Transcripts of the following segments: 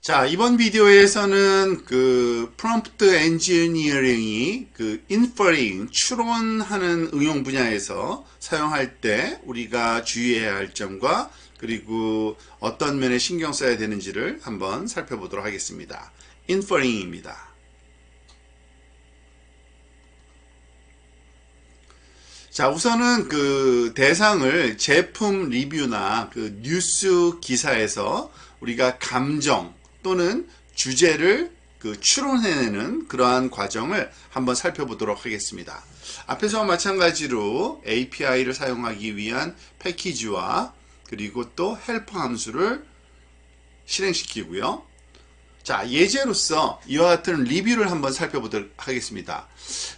자, 이번 비디오에서는 그 프롬프트 엔지니어링이 그 인퍼링, 추론하는 응용 분야에서 사용할 때 우리가 주의해야 할 점과 그리고 어떤 면에 신경 써야 되는지를 한번 살펴보도록 하겠습니다. 인퍼링입니다. 자, 우선은 그 대상을 제품 리뷰나 그 뉴스 기사에서 우리가 감정 또는 주제를 그 추론해내는 그러한 과정을 한번 살펴보도록 하겠습니다. 앞에서와 마찬가지로 API를 사용하기 위한 패키지와 그리고 또 헬퍼 함수를 실행시키고요. 자, 예제로서 이와 같은 리뷰를 한번 살펴보도록 하겠습니다.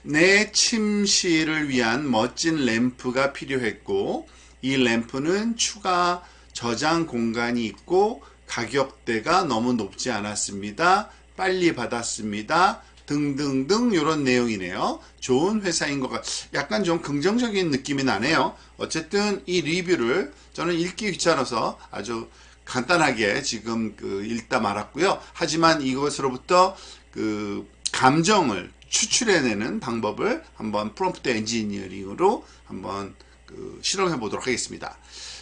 내 침실을 위한 멋진 램프가 필요했고 이 램프는 추가 저장 공간이 있고 가격대가 너무 높지 않았습니다. 빨리 받았습니다. 등등등 이런 내용이네요. 좋은 회사인 것 약간 좀 긍정적인 느낌이 나네요. 어쨌든 이 리뷰를 저는 읽기 귀찮아서 아주 간단하게 지금 읽다 말았고요. 하지만 이것으로부터 그 감정을 추출해내는 방법을 한번 프롬프트 엔지니어링으로 한번 실험해 보도록 하겠습니다.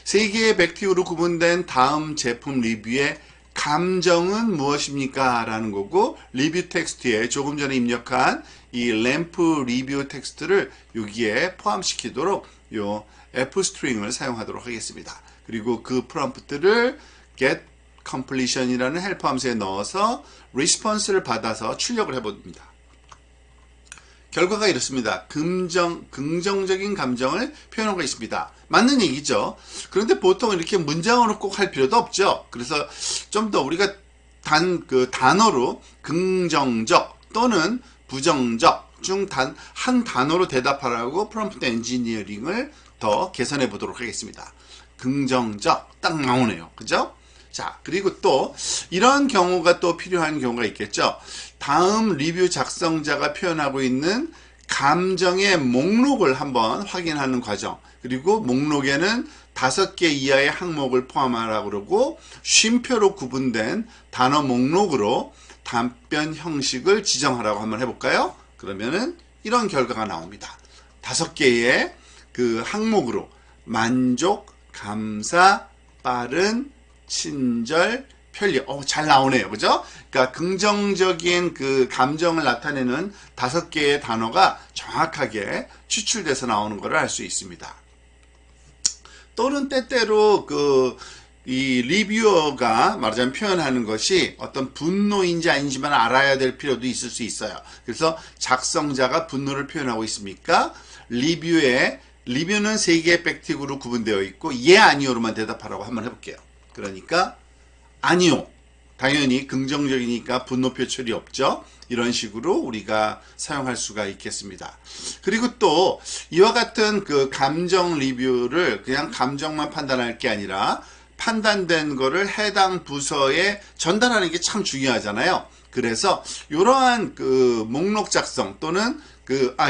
세 개의 백티브로 구분된 다음 제품 리뷰의 감정은 무엇입니까? 라는 거고, 리뷰 텍스트에 조금 전에 입력한 이 램프 리뷰 텍스트를 여기에 포함시키도록 요 F 스트링을 사용하도록 하겠습니다. 그리고 그 프롬프트를 get completion이라는 헬퍼 함수에 넣어서 리스폰스를 받아서 출력을 해봅니다. 결과가 이렇습니다. 긍정적인 감정을 표현하고 있습니다. 맞는 얘기죠. 그런데 보통 이렇게 문장으로 꼭 할 필요도 없죠. 그래서 좀 더 우리가 단어로 긍정적 또는 부정적 중 한 단어로 대답하라고 프롬프트 엔지니어링을 더 개선해 보도록 하겠습니다. 긍정적 딱 나오네요. 그죠? 자, 그리고 또 이런 경우가 또 필요한 경우가 있겠죠. 다음 리뷰 작성자가 표현하고 있는 감정의 목록을 한번 확인하는 과정. 그리고 목록에는 5개 이하의 항목을 포함하라고 그러고 쉼표로 구분된 단어 목록으로 답변 형식을 지정하라고 한번 해볼까요? 그러면은 이런 결과가 나옵니다. 5개의 그 항목으로 만족, 감사, 빠른, 친절, 편리. 잘 나오네요. 그죠? 그러니까 긍정적인 그 감정을 나타내는 5개의 단어가 정확하게 추출돼서 나오는 것을 알 수 있습니다. 또는 때때로 이 리뷰어가 말하자면 표현하는 것이 어떤 분노인지 아닌지만 알아야 될 필요도 있을 수 있어요. 그래서 작성자가 분노를 표현하고 있습니까? 리뷰는 3개의 백틱으로 구분되어 있고 예 아니오로만 대답하라고 한번 해볼게요. 그러니까 아니요. 당연히 긍정적이니까 분노 표출이 없죠. 이런 식으로 우리가 사용할 수가 있겠습니다. 그리고 또 이와 같은 그 감정 리뷰를 그냥 감정만 판단할 게 아니라 판단된 거를 해당 부서에 전달하는 게 참 중요하잖아요. 그래서 이러한 그 목록 작성 또는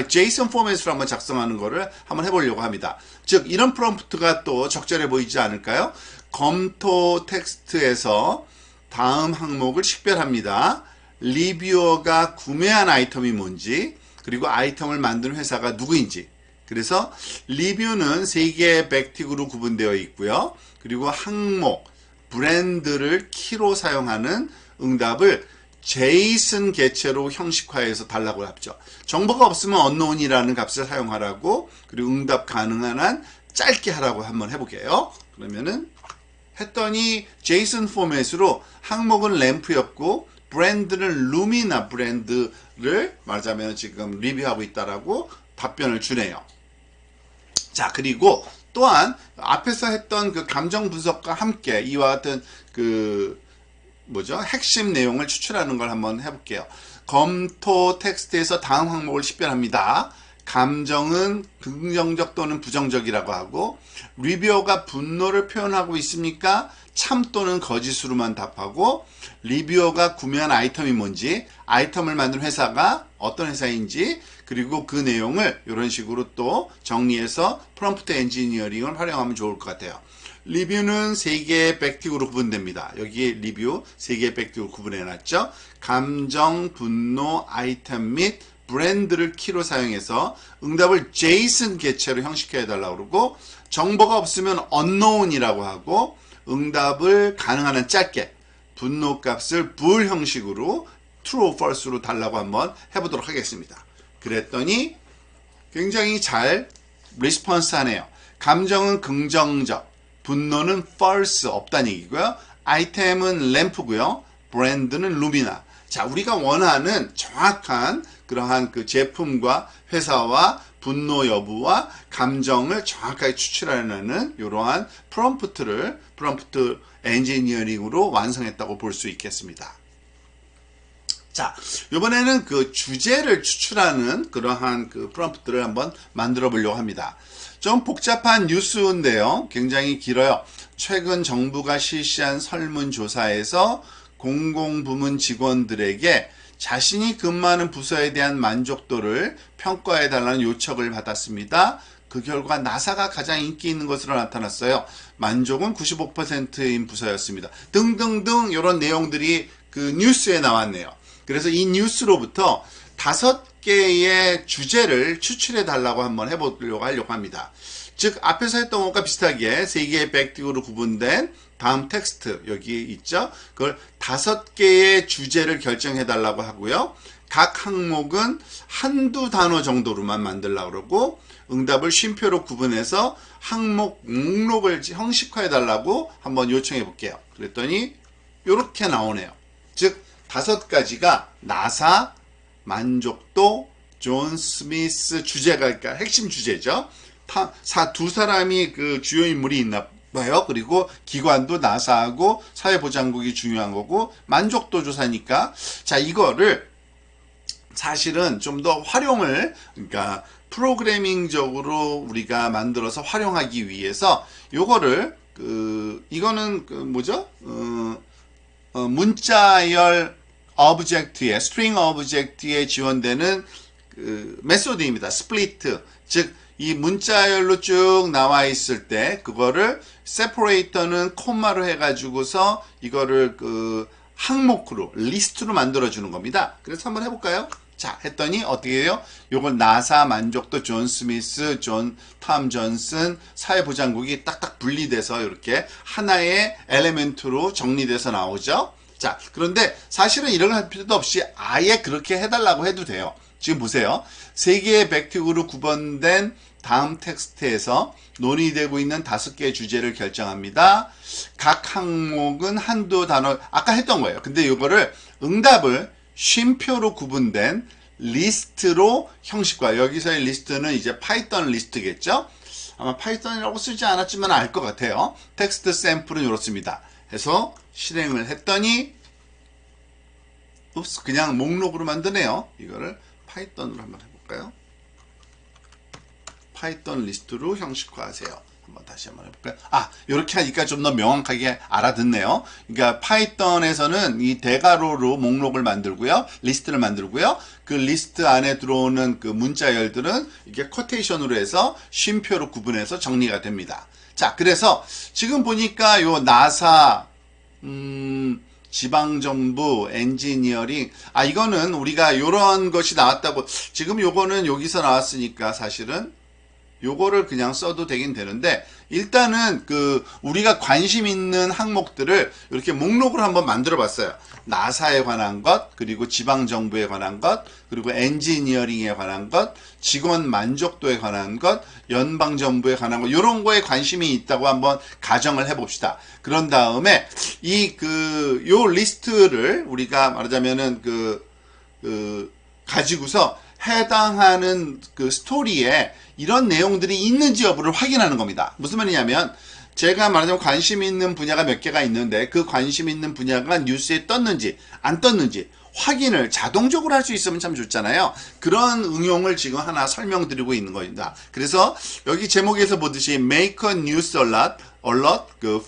JSON 포맷으로 한번 작성하는 거를 한번 해보려고 합니다. 즉 이런 프롬프트가 또 적절해 보이지 않을까요? 검토 텍스트에서 다음 항목을 식별합니다. 리뷰어가 구매한 아이템이 뭔지, 그리고 아이템을 만든 회사가 누구인지. 그래서 리뷰는 3개의 백틱으로 구분되어 있고요. 그리고 항목, 브랜드를 키로 사용하는 응답을 JSON 개체로 형식화해서 달라고 하죠. 정보가 없으면 unknown이라는 값을 사용하라고, 그리고 응답 가능한 한 짧게 하라고 한번 해볼게요. 그러면은 했더니 JSON 포맷으로 항목은 램프였고 브랜드는 루미나 브랜드를 말하자면 지금 리뷰하고 있다라고 답변을 주네요. 자, 그리고 또한 앞에서 했던 그 감정 분석과 함께 이와 같은 핵심 내용을 추출하는 걸 한번 해볼게요. 검토 텍스트에서 다음 항목을 식별합니다. 감정은 긍정적 또는 부정적이라고 하고 리뷰어가 분노를 표현하고 있습니까? 참 또는 거짓으로만 답하고 리뷰어가 구매한 아이템이 뭔지 아이템을 만든 회사가 어떤 회사인지 그리고 그 내용을 이런 식으로 또 정리해서 프롬프트 엔지니어링을 활용하면 좋을 것 같아요. 리뷰는 3개의 백틱으로 구분됩니다. 여기 리뷰 3개의 백틱으로 구분해놨죠. 감정, 분노, 아이템 및 브랜드를 키로 사용해서 응답을 JSON 개체로 형식화해달라고 그러고, 정보가 없으면 unknown이라고 하고, 응답을 가능한 한 짧게 분노 값을 bool 형식으로 true or false로 달라고 한번 해보도록 하겠습니다. 그랬더니 굉장히 잘 리스폰스 하네요. 감정은 긍정적, 분노는 false, 없다는 얘기고요. 아이템은 램프고요. 브랜드는 루미나. 자, 우리가 원하는 정확한 그러한 그 제품과 회사와 분노 여부와 감정을 정확하게 추출하는 이러한 프롬프트 엔지니어링으로 완성했다고 볼 수 있겠습니다. 자, 이번에는 그 주제를 추출하는 그러한 그 프롬프트를 한번 만들어 보려고 합니다. 좀 복잡한 뉴스인데요. 굉장히 길어요. 최근 정부가 실시한 설문조사에서 공공부문 직원들에게 자신이 근무하는 부서에 대한 만족도를 평가해달라는 요청을 받았습니다. 그 결과 나사가 가장 인기 있는 것으로 나타났어요. 만족은 95%인 부서였습니다. 등등등 이런 내용들이 그 뉴스에 나왔네요. 그래서 이 뉴스로부터 5개의 주제를 추출해 달라고 한번 하려고 합니다. 즉 앞에서 했던 것과 비슷하게 3개의 백틱으로 구분된 다음 텍스트 여기 있죠. 그걸 5개의 주제를 결정해 달라고 하고요. 각 항목은 한두 단어 정도로만 만들려고 그러고, 응답을 쉼표로 구분해서 항목 목록을 형식화해 달라고 한번 요청해 볼게요. 그랬더니 이렇게 나오네요. 즉 5가지가 나사, 만족도, 존 스미스 주제가, 그러니까 핵심 주제죠. 두 사람이 그 주요 인물이 있나 봐요. 그리고 기관도 나사하고 사회보장국이 중요한 거고, 만족도 조사니까, 자, 이거를 사실은 좀 더 활용을, 그러니까 프로그래밍적으로 우리가 만들어서 활용하기 위해서 요거를 이거는 뭐죠? 문자열 오브젝트에, 스트링 오브젝트에 지원되는 메소드입니다. 스플리트. 즉 이 문자열로 쭉 나와 있을 때 그거를 세퍼레이터는 콤마로 해가지고서 이거를 항목으로, 리스트로 만들어 주는 겁니다. 그래서 한번 해볼까요? 자, 했더니 어떻게 해요? 요걸 나사, 만족도, 존 스미스, 톰 존슨, 사회보장국이 딱딱 분리돼서 이렇게 하나의 엘리멘트로 정리돼서 나오죠. 자, 그런데 사실은 이런 걸 할 필요도 없이 아예 그렇게 해달라고 해도 돼요. 지금 보세요. 3개의 백틱으로 구분된 다음 텍스트에서 논의되고 있는 5개의 주제를 결정합니다. 각 항목은 한두 단어, 아까 했던 거예요. 근데 이거를 응답을 쉼표로 구분된 리스트로 형식화. 여기서의 리스트는 이제 파이썬 리스트겠죠? 아마 파이썬이라고 쓰지 않았지만 알 것 같아요. 텍스트 샘플은 이렇습니다. 해서 실행을 했더니 그냥 목록으로 만드네요. 이거를 파이썬으로 한번 해볼까요? 파이썬 리스트로 형식화하세요. 다시 한번 해볼까요? 이렇게 하니까 좀 더 명확하게 알아듣네요. 그러니까 파이썬에서는 이 대괄호로 목록을 만들고요. 리스트를 만들고요. 그 리스트 안에 들어오는 그 문자열들은 이게 쿼테이션으로 해서 쉼표로 구분해서 정리가 됩니다. 자, 그래서 지금 보니까 요 나사, 지방정부, 엔지니어링, 이거는 우리가 요런 것이 나왔다고, 지금 요거는 여기서 나왔으니까 사실은 요거를 그냥 써도 되긴 되는데, 일단은 우리가 관심 있는 항목들을 이렇게 목록으로 한번 만들어 봤어요. 나사에 관한 것, 그리고 지방정부에 관한 것, 그리고 엔지니어링에 관한 것, 직원 만족도에 관한 것, 연방정부에 관한 것, 요런 거에 관심이 있다고 한번 가정을 해봅시다. 그런 다음에 요 리스트를 우리가 말하자면은 가지고서 해당하는 스토리에 이런 내용들이 있는지 여부를 확인하는 겁니다. 무슨 말이냐면, 제가 말하자면 관심 있는 분야가 몇 개가 있는데 그 관심 있는 분야가 뉴스에 떴는지 안 떴는지 확인을 자동적으로 할 수 있으면 참 좋잖아요. 그런 응용을 지금 하나 설명드리고 있는 겁니다. 그래서 여기 제목에서 보듯이 Make a news alert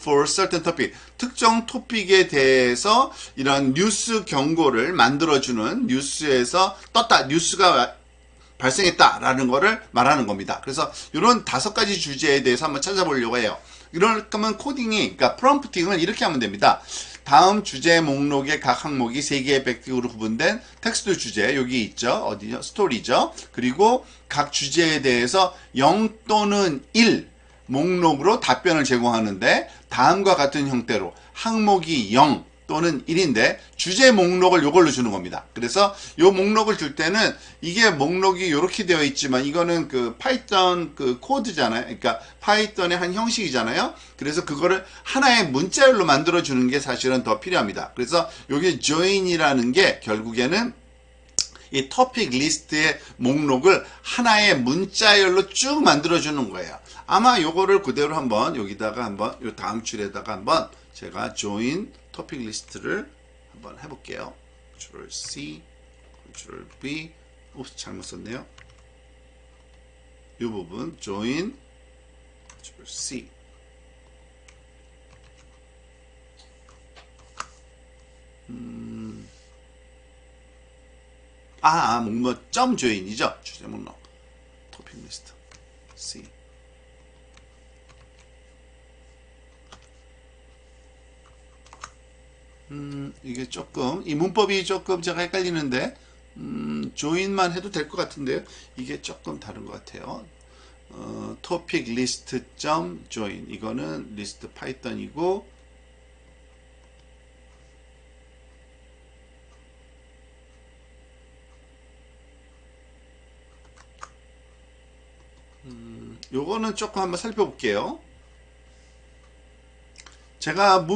for certain topic, 특정 토픽에 대해서 이런 뉴스 경고를 만들어주는, 뉴스에서 떴다, 뉴스가 발생했다라는 거를 말하는 겁니다. 그래서 이런 5가지 주제에 대해서 한번 찾아보려고 해요. 이러면 코딩이, 그러니까 프롬프팅을 이렇게 하면 됩니다. 다음 주제 목록의 각 항목이 3개의 백으로 구분된 텍스트 주제, 여기 있죠. 어디죠? 스토리죠. 그리고 각 주제에 대해서 0 또는 1 목록으로 답변을 제공하는데, 다음과 같은 형태로 항목이 0 또는 1인데 주제 목록을 요걸로 주는 겁니다. 그래서 요 목록을 줄 때는 이게 목록이 이렇게 되어 있지만 이거는 그 파이썬 그 코드잖아요. 그러니까 파이썬의 한 형식이잖아요. 그래서 그거를 하나의 문자열로 만들어 주는 게 사실은 더 필요합니다. 그래서 여기 join이라는 게 결국에는 이 토픽 리스트의 목록을 하나의 문자열로 쭉 만들어 주는 거예요. 아마 요거를 그대로 한번 여기다가 한번 요 다음 줄에다가 한번 제가 join 토픽 리스트를 한번 해볼게요. Ctrl C, Ctrl V. 옵스, 잘못 썼네요. 이 부분 join Ctrl C. 목록 점 join이죠. 주제 목록 토픽 리스트 C. 이게 조금 이 문법이 조금 제가 헷갈리는데 조인만 해도 될 것 같은데요. 이게 조금 다른 것 같아요. 토픽 리스트 점 조인, 이거는 리스트 파이썬이고, 요거는 조금 한번 살펴볼게요. 제가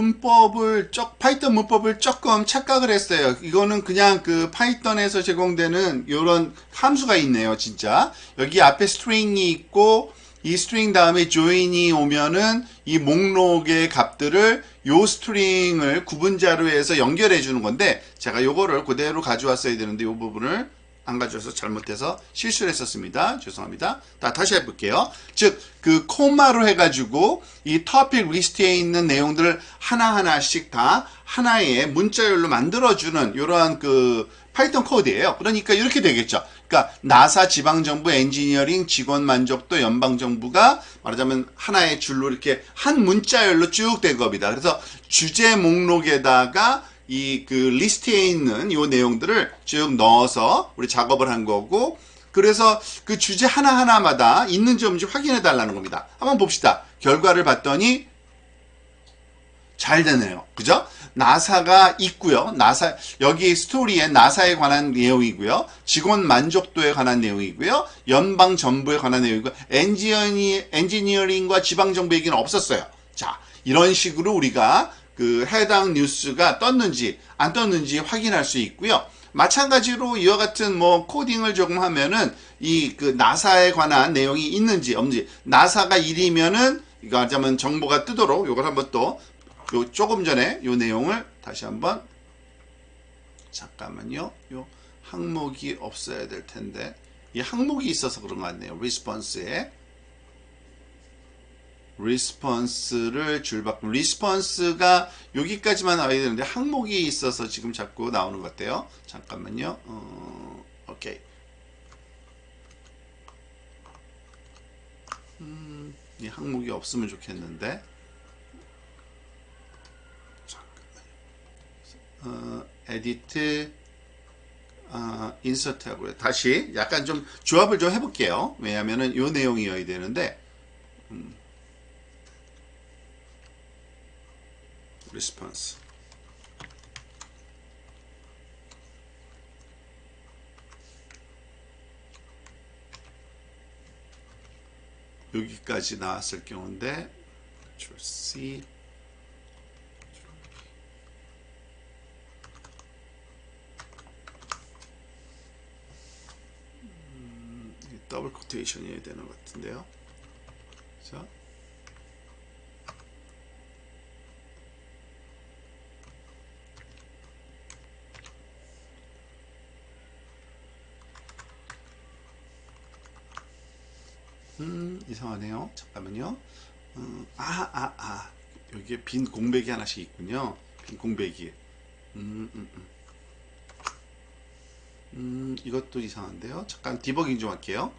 파이썬 문법을 조금 착각을 했어요. 이거는 그냥 그 파이썬에서 제공되는 이런 함수가 있네요, 진짜. 여기 앞에 string이 있고, 이 string 다음에 join이 오면은 이 목록의 값들을 요 string을 구분자로 해서 연결해 주는 건데, 제가 요거를 그대로 가져왔어야 되는데, 요 부분을 안 가져와서 잘못해서 실수를 했었습니다. 죄송합니다. 다시 해볼게요. 즉, 그 코마로 해가지고 이 토픽 리스트에 있는 내용들을 하나하나씩 다 하나의 문자열로 만들어주는 이러한 그 파이썬 코드예요. 그러니까 이렇게 되겠죠. 그러니까 나사 지방정부 엔지니어링 직원 만족도 연방정부가 말하자면 하나의 줄로 이렇게 한 문자열로 쭉 된 겁니다. 그래서 주제 목록에다가 이 그 리스트에 있는 요 내용들을 쭉 넣어서 우리 작업을 한 거고, 그래서 그 주제 하나하나마다 있는지 없는지 확인해 달라는 겁니다. 한번 봅시다. 결과를 봤더니 잘 되네요. 그죠? 나사가 있고요. 여기 스토리에 나사에 관한 내용이고요. 직원 만족도에 관한 내용이고요. 연방 정부에 관한 내용이고요. 엔지니어링과 지방 정부 얘기는 없었어요. 자, 이런 식으로 우리가 그 해당 뉴스가 떴는지 안 떴는지 확인할 수 있고요. 마찬가지로 이와 같은 뭐 코딩을 조금 하면은 이 그 나사에 관한 내용이 있는지 없는지, 나사가 1이면은 이거 하자면 정보가 뜨도록 요걸 한번 또 요 조금 전에 요 내용을 다시 한번, 잠깐만요. 요 항목이 없어야 될 텐데 이 항목이 있어서 그런 것 같네요. 리스폰스를 줄바꿈, 리스폰스가 여기까지만 나와야 되는데 항목이 있어서 지금 자꾸 나오는 것 같아요. 잠깐만요. 오케이. 이 항목이 없으면 좋겠는데. 잠깐만요. 에디트, 인서트 하고요. 다시 약간 좀 조합을 좀 해볼게요. 왜냐하면은 요 내용이어야 되는데, 리스폰스. 여기까지 나왔을 경우인데, Ctrl C, 더블 코테이션이어야 되는 것 같은데요. 자, 이상하네요. 잠깐만요. 여기에 빈 공백이 하나씩 있군요. 빈 공백이. 이것도 이상한데요. 잠깐 디버깅 좀 할게요.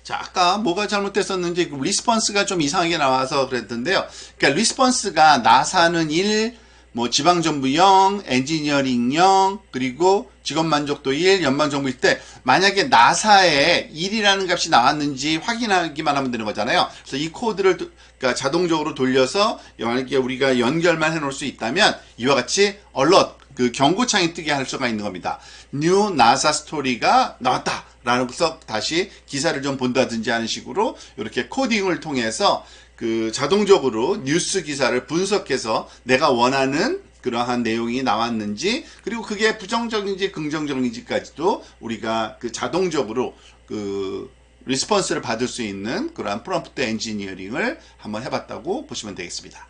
자, 아까 뭐가 잘못됐었는지 리스폰스가 좀 이상하게 나와서 그랬던데요. 그러니까 리스폰스가 나사는 1, 뭐 지방정부 0, 엔지니어링 0, 그리고 직업만족도 1, 연방정부일 때 만약에 나사에 1이라는 값이 나왔는지 확인하기만 하면 되는 거잖아요. 그래서 이 코드를 그러니까 자동적으로 돌려서 만약에 우리가 연결만 해놓을 수 있다면 이와 같이 alert, 그 경고창이 뜨게 할 수가 있는 겁니다. New NASA Story가 나왔다 라는 것서 다시 기사를 좀 본다든지 하는 식으로 이렇게 코딩을 통해서 그 자동적으로 뉴스 기사를 분석해서 내가 원하는 그러한 내용이 나왔는지, 그리고 그게 부정적인지 긍정적인지까지도 우리가 그 자동적으로 그 리스폰스를 받을 수 있는 그러한 프롬프트 엔지니어링을 한번 해봤다고 보시면 되겠습니다.